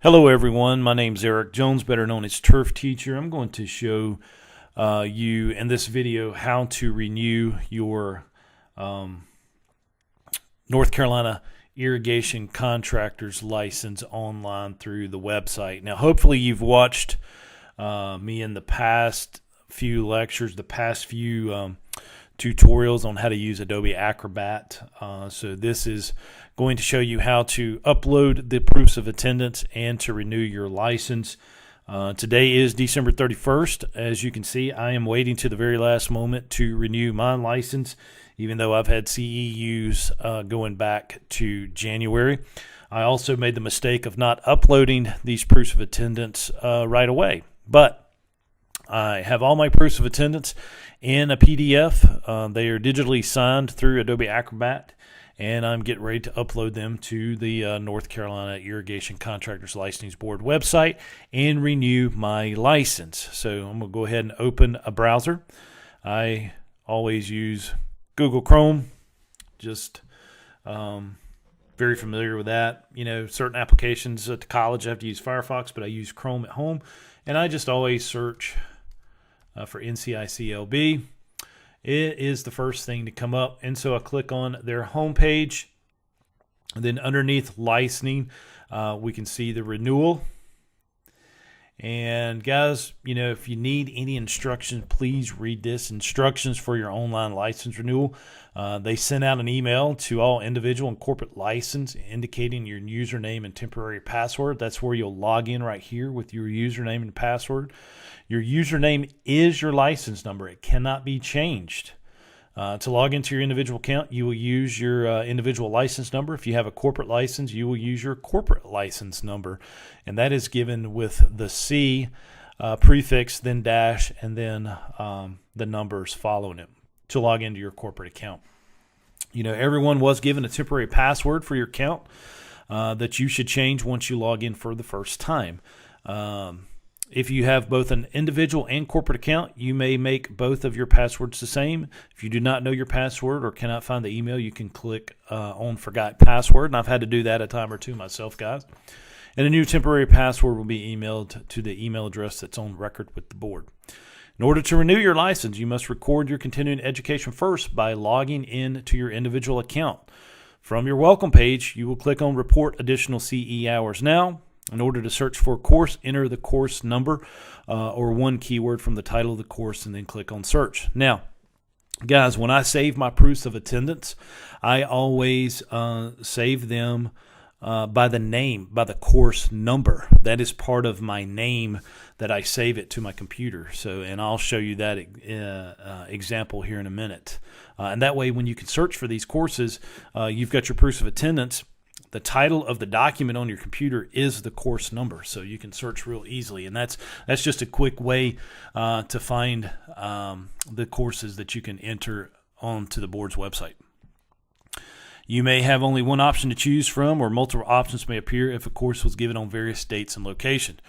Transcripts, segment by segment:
Hello everyone, my name's Eric Jones, better known as Turf Teacher. I'm going to show you in this video how to renew your North Carolina irrigation contractor's license online through the website. Now hopefully you've watched me in the past few lectures, the past few tutorials on how to use Adobe Acrobat. So this is going to show you how to upload the proofs of attendance and to renew your license. Today is December 31st. As you can see, I am waiting to the very last moment to renew my license, even though I've had CEUs going back to January. I also made the mistake of not uploading these proofs of attendance right away, but I have all my proofs of attendance in a PDF. They are digitally signed through Adobe Acrobat, and I'm getting ready to upload them to the North Carolina Irrigation Contractors Licensing Board website and renew my license. So I'm going to go ahead and open a browser. I always use Google Chrome, just very familiar with that. You know, certain applications at the college I have to use Firefox, but I use Chrome at home, and I just always search for NCICLB. It is the first thing to come up, and so I click on their homepage, and then underneath licensing we can see the renewal. And guys, you know, if you need any instructions, please read this: instructions for your online license renewal. They sent out an email to all individual and corporate license indicating your username and temporary password. That's where you'll log in right here with your username and password. Your username is your license number. It cannot be changed. To log into your individual account, you will use your individual license number. If you have a corporate license, you will use your corporate license number, and that is given with the C prefix, then dash, and then the numbers following it to log into your corporate account. You know, everyone was given a temporary password for your account that you should change once you log in for the first time. If you have both an individual and corporate account, you may make both of your passwords the same. If you do not know your password or cannot find the email, you can click on Forgot Password, and I've had to do that a time or two myself, guys. And a new temporary password will be emailed to the email address that's on record with the board. In order to renew your license, you must record your continuing education first by logging in to your individual account. From your welcome page, you will click on Report Additional CE Hours Now. In order to search for a course, enter the course number or one keyword from the title of the course and then click on Search. Now, guys, when I save my proofs of attendance, I always save them by the name, by the course number. That is part of my name that I save it to my computer. So, and I'll show you that example here in a minute. And that way, when you can search for these courses, you've got your proofs of attendance. The title of the document on your computer is the course number, so you can search real easily. And that's just a quick way to find the courses that you can enter onto the board's website. You may have only one option to choose from, or multiple options may appear if a course was given on various dates and location.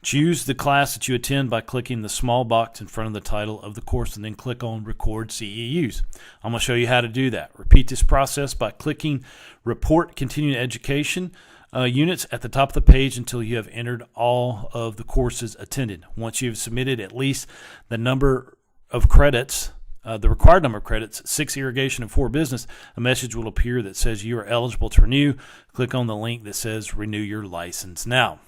Choose the class that you attend by clicking the small box in front of the title of the course and then click on Record CEUs. I'm going to show you how to do that. Repeat this process by clicking Report Continuing Education units at the top of the page until you have entered all of the courses attended. Once you have submitted at least the number of credits, the required number of credits, 6 irrigation and 4 business, a message will appear that says you are eligible to renew. Click on the link that says Renew Your License Now.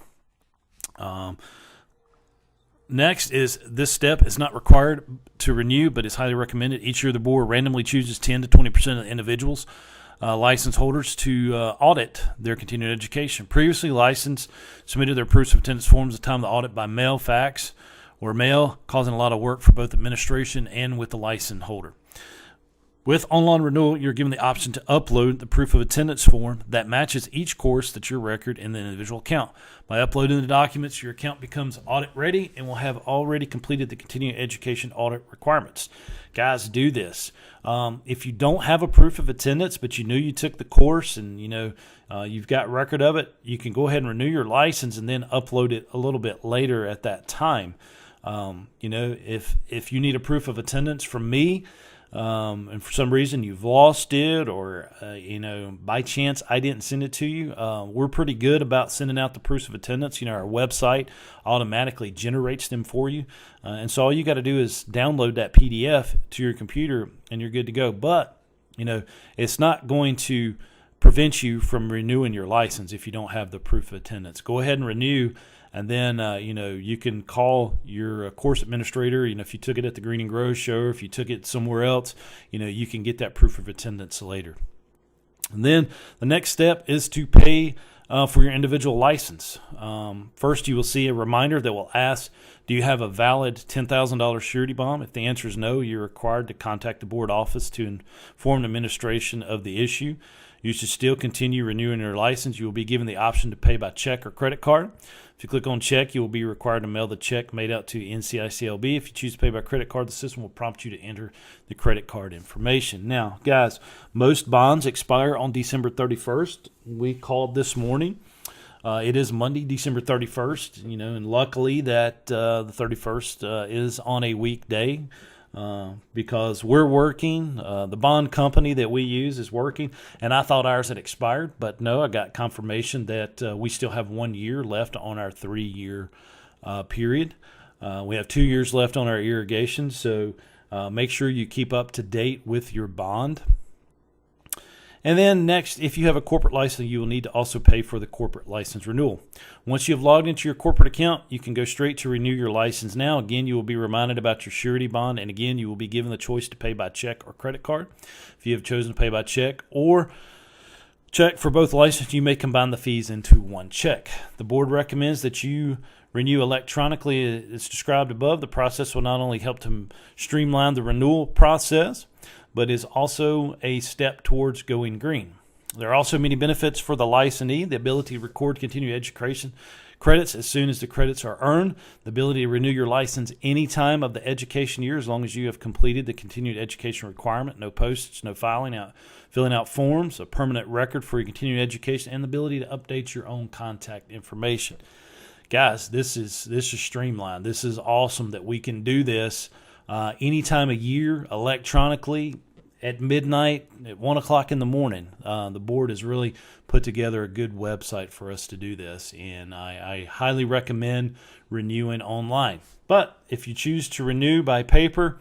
Next is this step is not required to renew, but is highly recommended. Each year the board randomly chooses 10 to 20% of the individuals, license holders to audit their continuing education. Previously licensed submitted their proofs of attendance forms at the time of the audit by mail, fax, or mail, causing a lot of work for both administration and with the license holder. With online renewal, you're given the option to upload the proof of attendance form that matches each course that's your record in the individual account. By uploading the documents, your account becomes audit ready and will have already completed the continuing education audit requirements. Guys, do this. If you don't have a proof of attendance, but you knew you took the course and you know you've got record of it, you can go ahead and renew your license and then upload it a little bit later at that time. You know, if you need a proof of attendance from me, and for some reason you've lost it, or by chance I didn't send it to you, we're pretty good about sending out the proofs of attendance. Our website automatically generates them for you, and so all you got to do is download that PDF to your computer, and you're good to go. But it's not going to prevent you from renewing your license if you don't have the proof of attendance. Go ahead and renew. And then, you can call your course administrator. If you took it at the Green and Grow show, or if you took it somewhere else, you can get that proof of attendance later. And then the next step is to pay for your individual license. First, you will see a reminder that will ask, do you have a valid $10,000 surety bond? If the answer is no, you're required to contact the board office to inform the administration of the issue. You should still continue renewing your license. You will be given the option to pay by check or credit card. If you click on check, you will be required to mail the check made out to NCICLB. If you choose to pay by credit card, the system will prompt you to enter the credit card information. Now, guys, most bonds expire on December 31st. We called this morning. It is Monday, December 31st, and luckily that the 31st is on a weekday. Because we're working, the bond company that we use is working, and I thought ours had expired, but no, I got confirmation that we still have 1 year left on our 3-year period. We have 2 years left on our irrigation, so make sure you keep up to date with your bond. And then next, if you have a corporate license, you will need to also pay for the corporate license renewal. Once you have logged into your corporate account, you can go straight to renew your license now. Again, you will be reminded about your surety bond, and again, you will be given the choice to pay by check or credit card. If you have chosen to pay by check or check for both licenses, you may combine the fees into one check. The board recommends that you renew electronically as described above. The process will not only help to streamline the renewal process, but is also a step towards going green. There are also many benefits for the licensee: the ability to record continued education credits as soon as the credits are earned, the ability to renew your license any time of the education year as long as you have completed the continued education requirement, no postage, no filling out forms, a permanent record for your continued education, and the ability to update your own contact information. Guys, this is streamlined. This is awesome that we can do this any time of year electronically at midnight, at 1 o'clock in the morning. The board has really put together a good website for us to do this, and I highly recommend renewing online. But if you choose to renew by paper,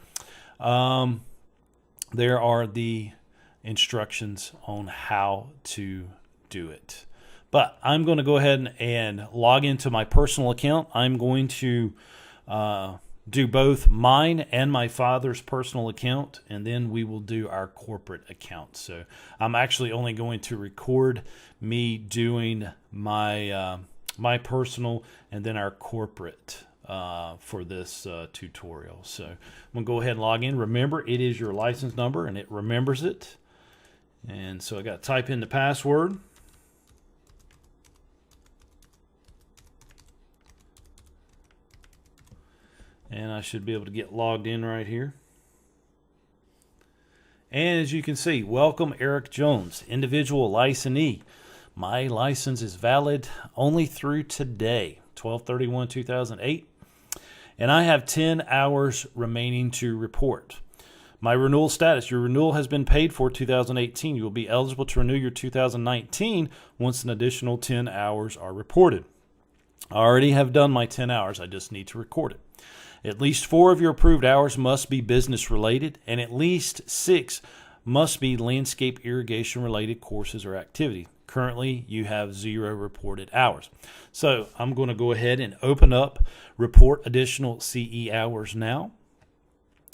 there are the instructions on how to do it. But I'm going to go ahead and log into my personal account. I'm going to do both mine and my father's personal account, and then we will do our corporate account. So I'm actually only going to record me doing my personal and then our corporate for this tutorial. So I'm going to go ahead and log in. Remember, it is your license number, and it remembers it. And so I got to type in the password. And I should be able to get logged in right here. And as you can see, welcome Eric Jones, individual licensee. My license is valid only through today, 12/31/2008. And I have 10 hours remaining to report. My renewal status: your renewal has been paid for 2018. You will be eligible to renew your 2019 once an additional 10 hours are reported. I already have done my 10 hours. I just need to record it. At least 4 of your approved hours must be business related, and at least 6 must be landscape irrigation related courses or activity. Currently, you have 0 reported hours. So I'm going to go ahead and open up report additional CE hours now.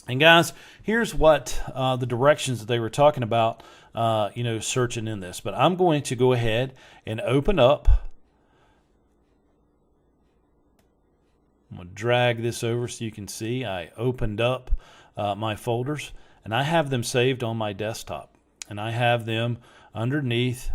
And guys, here's what the directions that they were talking about, searching in this. But I'm going to go ahead and open up. I'm going to drag this over so you can see I opened up my folders, and I have them saved on my desktop, and I have them underneath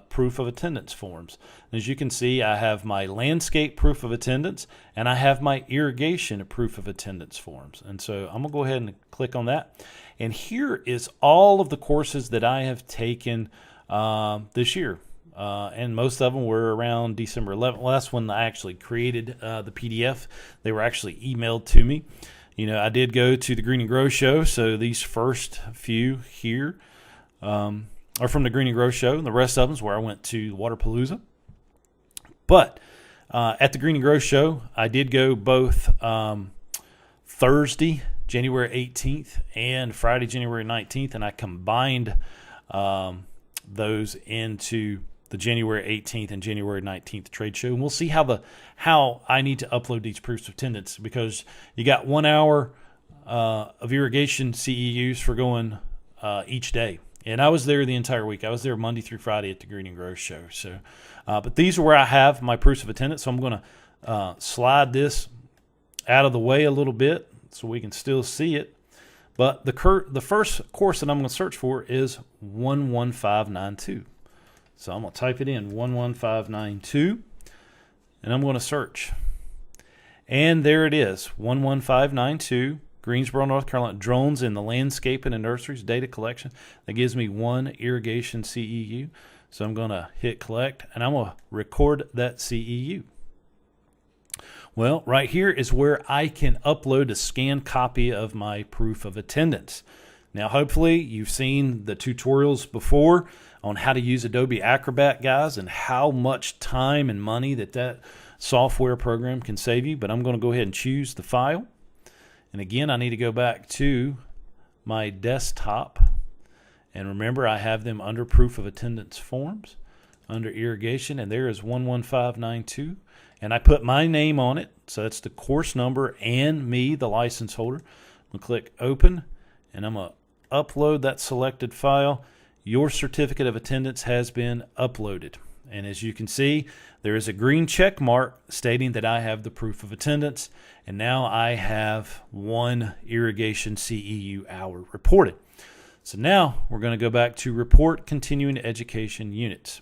proof of attendance forms. And as you can see, I have my landscape proof of attendance, and I have my irrigation proof of attendance forms. And so I'm going to go ahead and click on that. And here is all of the courses that I have taken this year. And most of them were around December 11th. Well, that's when I actually created the PDF. They were actually emailed to me. I did go to the Green and Grow show, so these first few here are from the Green and Grow show, and the rest of them is where I went to Waterpalooza. But at the Green and Grow show, I did go both Thursday, January 18th, and Friday, January 19th, and I combined those into the January 18th and January 19th trade show. And we'll see how I need to upload these proofs of attendance, because you got 1 hour of irrigation CEUs for going each day. And I was there the entire week. I was there Monday through Friday at the Green and Grow show. So, but these are where I have my proofs of attendance. So I'm going to slide this out of the way a little bit so we can still see it. But the first course that I'm going to search for is 11592. So I'm going to type it in, 11592, and I'm going to search. And there it is, 11592, Greensboro, North Carolina, drones in the landscaping and nurseries, data collection. That gives me one irrigation CEU. So I'm going to hit collect, and I'm going to record that CEU. Well, right here is where I can upload a scanned copy of my proof of attendance. Now, hopefully, you've seen the tutorials before on how to use Adobe Acrobat, guys, and how much time and money that software program can save you. But I'm going to go ahead and choose the file. And again, I need to go back to my desktop. And remember, I have them under proof of attendance forms, under irrigation, and there is 11592. And I put my name on it, so that's the course number and me, the license holder. I'm going to click open, and I'm going to upload that selected file. Your certificate of attendance has been uploaded. And as you can see, there is a green check mark stating that I have the proof of attendance. And now I have one irrigation CEU hour reported. So now we're going to go back to report continuing education units.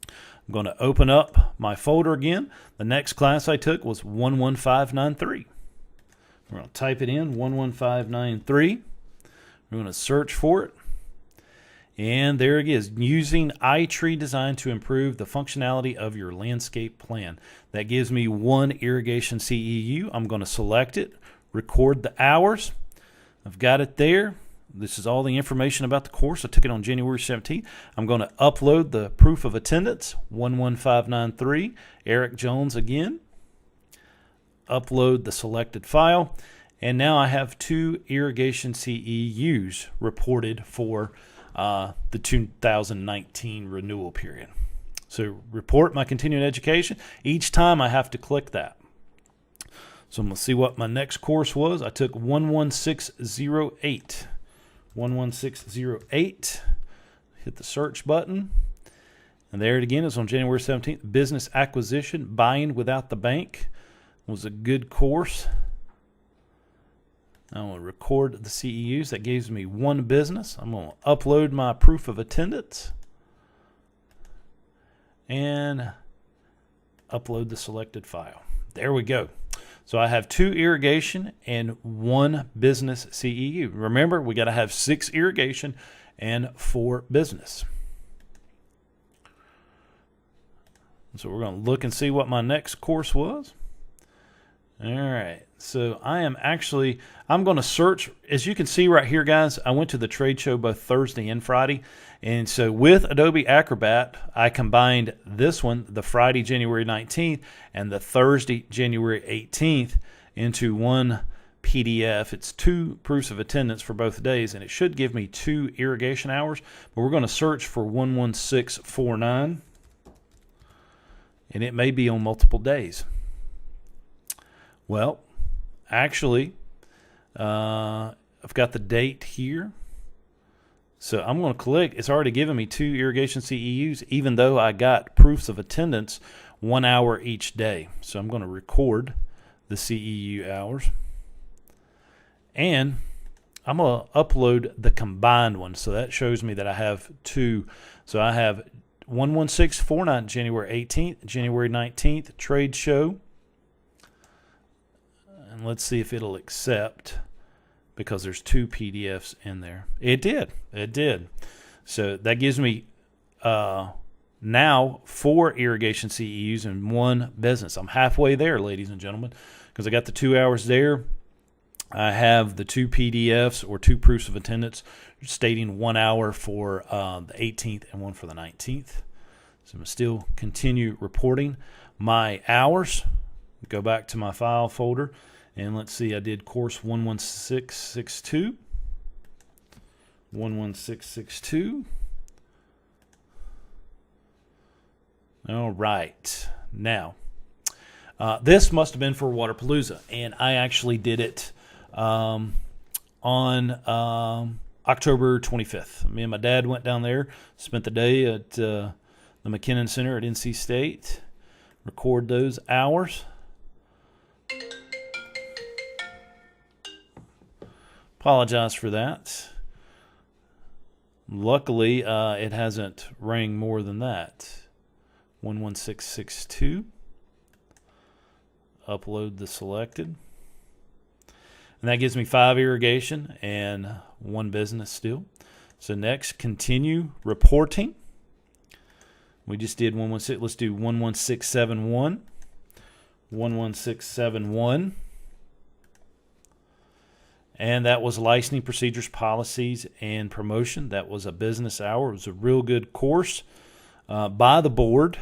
I'm going to open up my folder again. The next class I took was 11593. We're going to type it in, 11593. We're going to search for it. And there it is, using iTree design to improve the functionality of your landscape plan. That gives me one irrigation CEU. I'm going to select it, record the hours. I've got it there. This is all the information about the course. I took it on January 17th. I'm going to upload the proof of attendance, 11593, Eric Jones again. Upload the selected file. And now I have two irrigation CEUs reported for the 2019 renewal period. So report my continuing education. Each time I have to click that. So I'm going to see what my next course was. I took 11608. 11608. Hit the search button. And there it again is on January 17th. Business acquisition, buying without the bank. Was a good course. I'm going to record the CEUs. That gives me one business. I'm going to upload my proof of attendance and upload the selected file. There we go. So I have two irrigation and one business CEU. Remember, we got to have 6 irrigation and 4 business. So we're going to look and see what my next course was. All right, so I'm going to search. As you can see right here, guys, I went to the trade show both Thursday and Friday. And so with Adobe Acrobat, I combined this one, the Friday, January 19th, and the Thursday, January 18th, into one PDF. It's 2 proofs of attendance for both days, and it should give me 2 irrigation hours. But we're going to search for 11649, and it may be on multiple days. Well, actually, I've got the date here. So I'm going to click. It's already given me 2 irrigation CEUs, even though I got proofs of attendance 1 hour each day. So I'm going to record the CEU hours. And I'm going to upload the combined one. So that shows me that I have 2. So I have 11649, January 18th, January 19th, trade show. And let's see if it'll accept, because there's 2 PDFs in there. It did. So that gives me now 4 irrigation CEUs and 1 business. I'm halfway there, ladies and gentlemen, because I got the 2 hours there I have the 2 PDFs or 2 proofs of attendance stating 1 hour for the 18th and 1 for the 19th. So I'm going to still continue reporting my hours. Go back to my file folder, and let's see, I did course 11662. 11662. All right. Now, this must have been for Waterpalooza, and I actually did it on October 25th. Me and my dad went down there, spent the day at the McKinnon Center at NC State, record those hours. Apologize for that. Luckily, it hasn't rang more than that. 11662. Upload the selected. And that gives me 5 irrigation and 1 business still. So next, continue reporting. We just did 116. Let's do 11671. 11671. And that was licensing procedures, policies, and promotion. That was a business hour. It was a real good course by the board,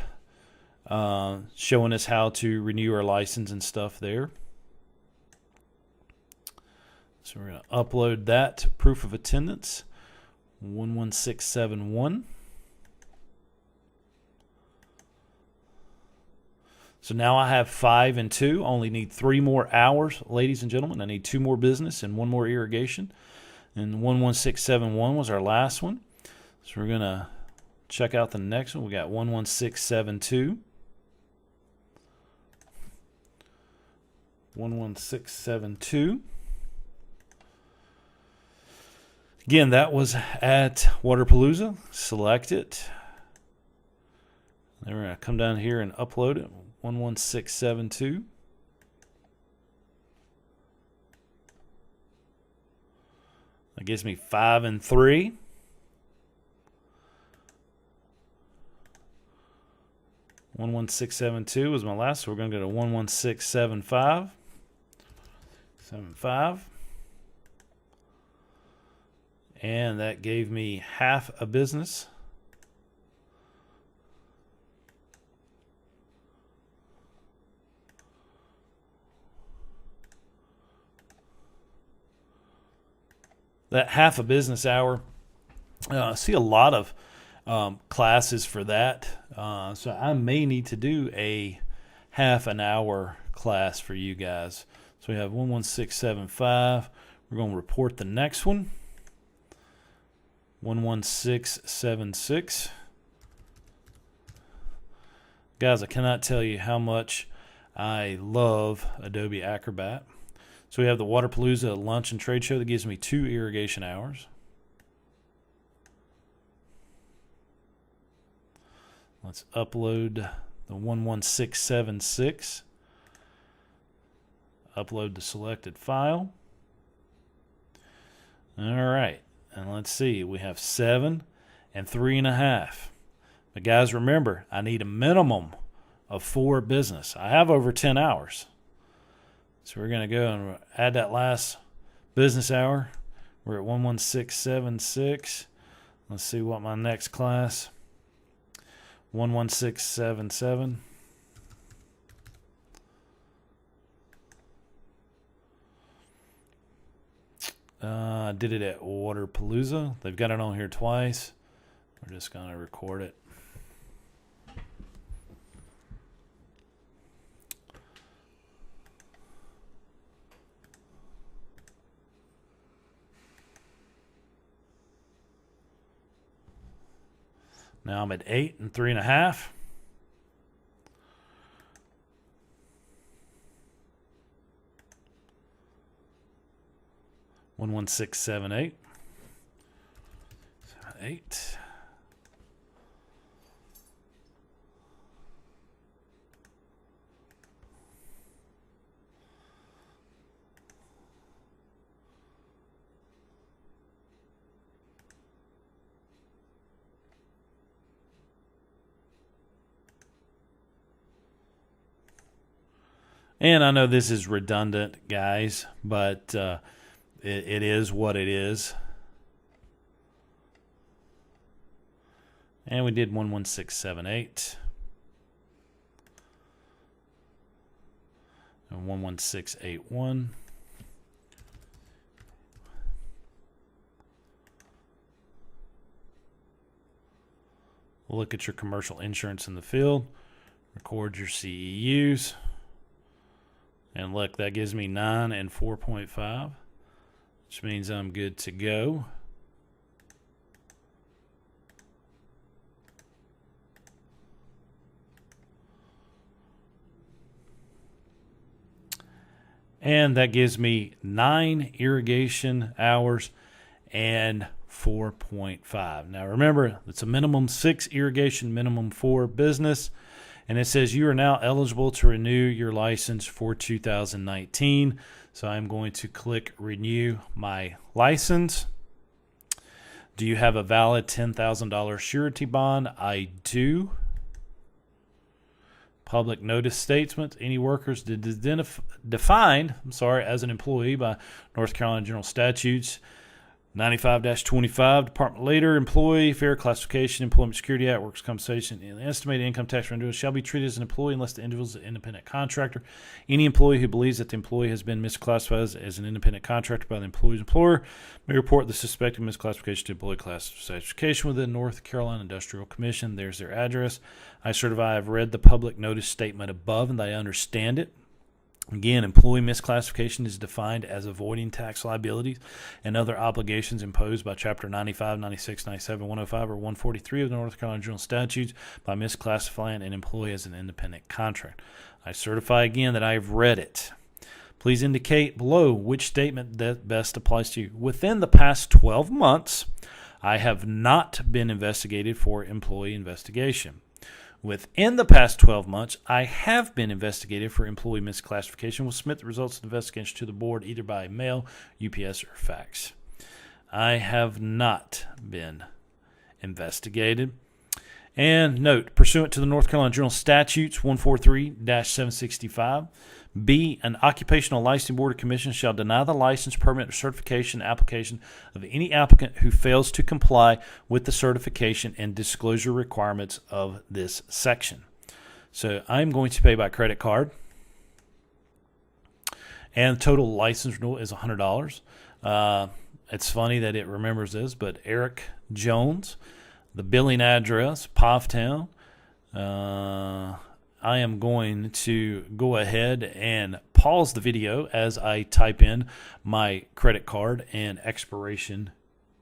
showing us how to renew our license and stuff there. So we're going to upload that proof of attendance, 11671. So now I have 5 and 2. Only need 3 more hours, ladies and gentlemen. I need 2 more business and 1 more irrigation. And 11671 was our last one. So we're going to check out the next one. We got 11672. 11672. Again, that was at Waterpalooza. Select it. Then we're going to come down here and upload it. 11672. That gives me 5 and 3. One 11672 was my last, so we're going to go to 11675. 75. And that gave me half a business. That half a business hour, I see a lot of classes for that. So I may need to do a half an hour class for you guys. So we have 11675. We're going to report the next one. 11676. Guys, I cannot tell you how much I love Adobe Acrobat. So we have the Waterpalooza lunch and trade show that gives me 2 irrigation hours. Let's upload the 11676. Upload the selected file. All right, and let's see. We have 7 and 3.5. But guys, remember, I need a minimum of 4 business. I have over 10 hours. So we're going to go and add that last business hour. We're at 11676. Let's see what my next class. 11677. I did it at Waterpalooza. They've got it on here twice. We're just going to record it. Now I'm at 8 and 3.5. One 11678. 8. And I know this is redundant, guys, but it is what it is. And we did 11678 and 11681. We'll look at your commercial insurance in the field, record your CEUs, and look, that gives me 9 and 4.5, which means I'm good to go. And that gives me 9 irrigation hours and 4.5. Now remember, it's a minimum 6 irrigation, minimum 4 business. And it says you are now eligible to renew your license for 2019. So I'm going to click renew my license. Do you have a valid $10,000 surety bond? I do. Public notice statement. Any workers defined as an employee by North Carolina General Statutes 95-25, Department Leader, Employee, Fair Classification, Employment Security Act, Workers' Compensation, and estimated income tax renewal shall be treated as an employee unless the individual is an independent contractor. Any employee who believes that the employee has been misclassified as an independent contractor by the employee's employer may report the suspected misclassification to employee classification with the North Carolina Industrial Commission. There's their address. I certify I've read the public notice statement above and I understand it. Again, employee misclassification is defined as avoiding tax liabilities and other obligations imposed by Chapter 95, 96, 97, 105, or 143 of the North Carolina General Statutes by misclassifying an employee as an independent contractor. I certify again that I have read it. Please indicate below which statement that best applies to you. Within the past 12 months, I have not been investigated for employee investigation. Within the past 12 months, I have been investigated for employee misclassification. Will submit the results of the investigation to the board either by mail, UPS, or fax. I have not been investigated. And note, pursuant to the North Carolina General Statutes 143-765, B, an occupational licensing board or commission shall deny the license, permit, or certification application of any applicant who fails to comply with the certification and disclosure requirements of this section. So I'm going to pay by credit card. And total license renewal is $100. It's funny that it remembers this, but Eric Jones, the billing address, Povtown. I am going to go ahead and pause the video as I type in my credit card and expiration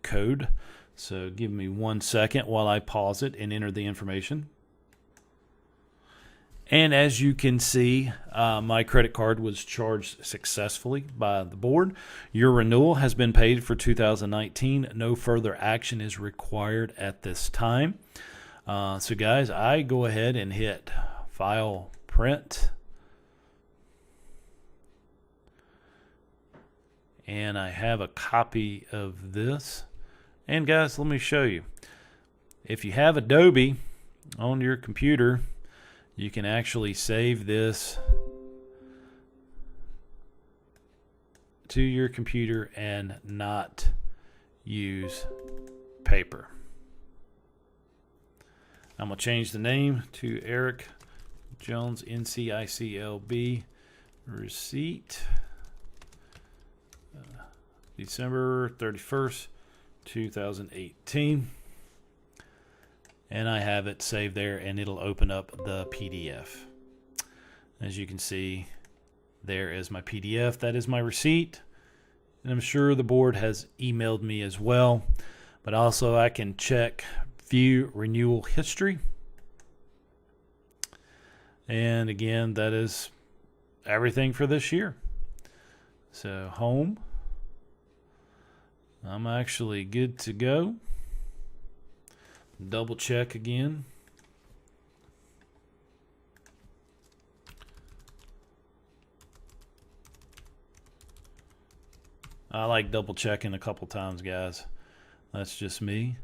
code. So give me 1 second while I pause it and enter the information. And as you can see, my credit card was charged successfully by the board. Your renewal has been paid for 2019. No further action is required at this time. So guys, I go ahead and hit File, Print. And I have a copy of this. And guys, let me show you. If you have Adobe on your computer, you can actually save this to your computer and not use paper. I'm going to change the name to Eric Jones, NCICLB receipt, December 31st, 2018. And I have it saved there, and it'll open up the PDF. As you can see, there is my PDF. That is my receipt. And I'm sure the board has emailed me as well. But also I can check view renewal history. And again, that is everything for this year. So home. I'm actually good to go. Double check again. I like double checking a couple times, guys. That's just me.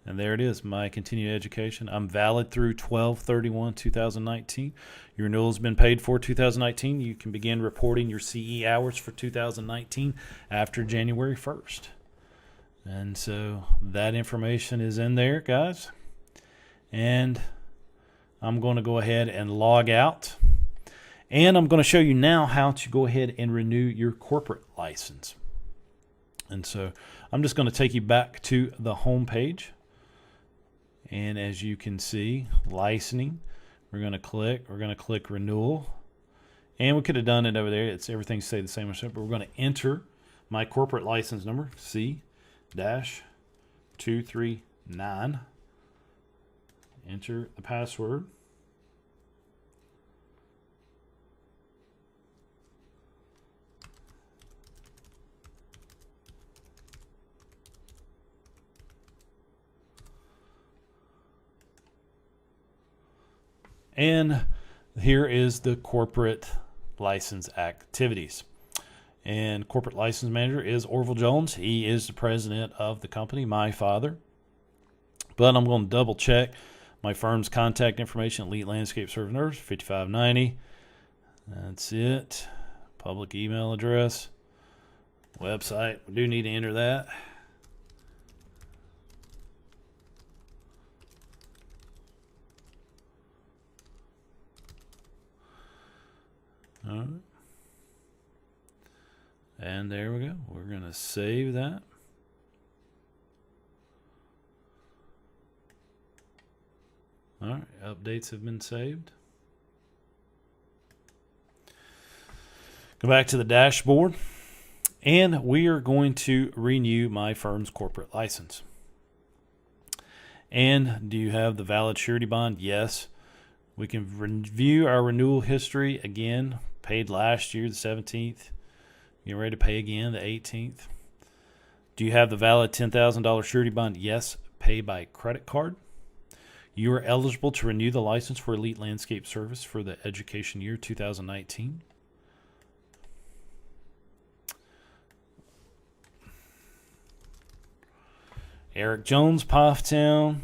And there it is, my continued education. I'm valid through 12/31/2019. Your renewal has been paid for 2019. You can begin reporting your CE hours for 2019 after January 1st. And so that information is in there, guys. And I'm going to go ahead and log out. And I'm going to show you now how to go ahead and renew your corporate license. And so I'm just going to take you back to the home page. And as you can see, licensing, we're going to click renewal. And we could have done it over there. Everything stayed the same, but we're going to enter my corporate license number, C-239. Enter the password. And here is the corporate license activities. And corporate license manager is Orville Jones. He is the president of the company, my father. But I'm going to double check my firm's contact information, Elite Landscape Service, 5590. That's it. Public email address. Website. We do need to enter that. All right. And there we go. We're going to save that. All right. Updates have been saved. Go back to the dashboard. And we are going to renew my firm's corporate license. And do you have the valid surety bond? Yes. We can review our renewal history again. Paid last year, the 17th. Getting ready to pay again, the 18th. Do you have the valid $10,000 surety bond? Yes. Pay by credit card. You are eligible to renew the license for Elite Landscape Service for the education year 2019. Eric Jones, Pofftown.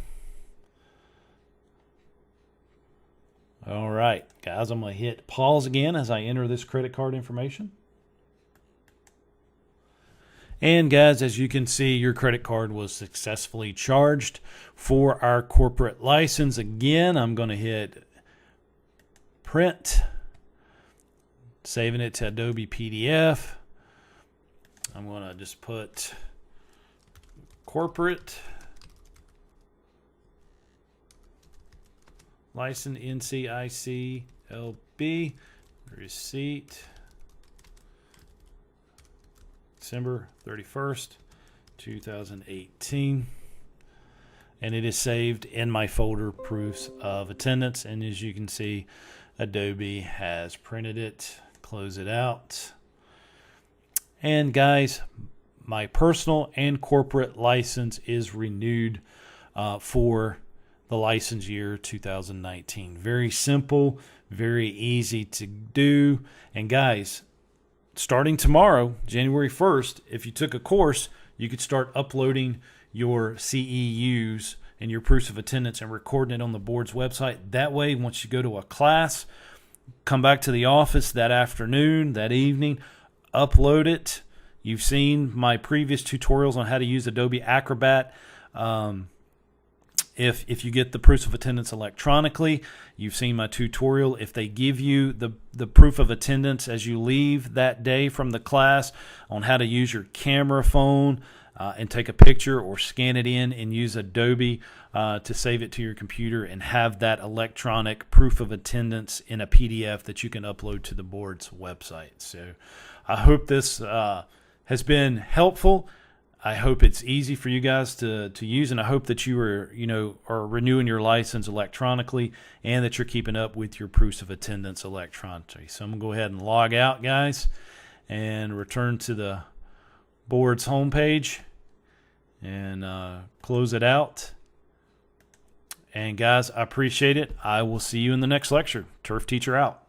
All right, guys, I'm going to hit pause again as I enter this credit card information. And guys, as you can see, your credit card was successfully charged for our corporate license. Again, I'm going to hit print, saving it to Adobe PDF. I'm going to just put corporate license NCICLB receipt December 31st 2018, and it is saved in my folder proofs of attendance. And as you can see, Adobe has printed it. Close it out. And guys, my personal and corporate license is renewed for the license year 2019. Very simple, very easy to do. And guys, starting tomorrow, January 1st, if you took a course, you could start uploading your CEUs and your proofs of attendance and recording it on the board's website. That way, once you go to a class, come back to the office that afternoon, that evening, upload it. You've seen my previous tutorials on how to use Adobe Acrobat. If you get the proofs of attendance electronically, you've seen my tutorial. If they give you the proof of attendance as you leave that day from the class on how to use your camera phone and take a picture or scan it in and use Adobe to save it to your computer and have that electronic proof of attendance in a PDF that you can upload to the board's website. So I hope this has been helpful. I hope it's easy for you guys to use, and I hope that you are renewing your license electronically and that you're keeping up with your proofs of attendance electronically. So I'm going to go ahead and log out, guys, and return to the board's homepage and close it out. And guys, I appreciate it. I will see you in the next lecture. Turf Teacher out.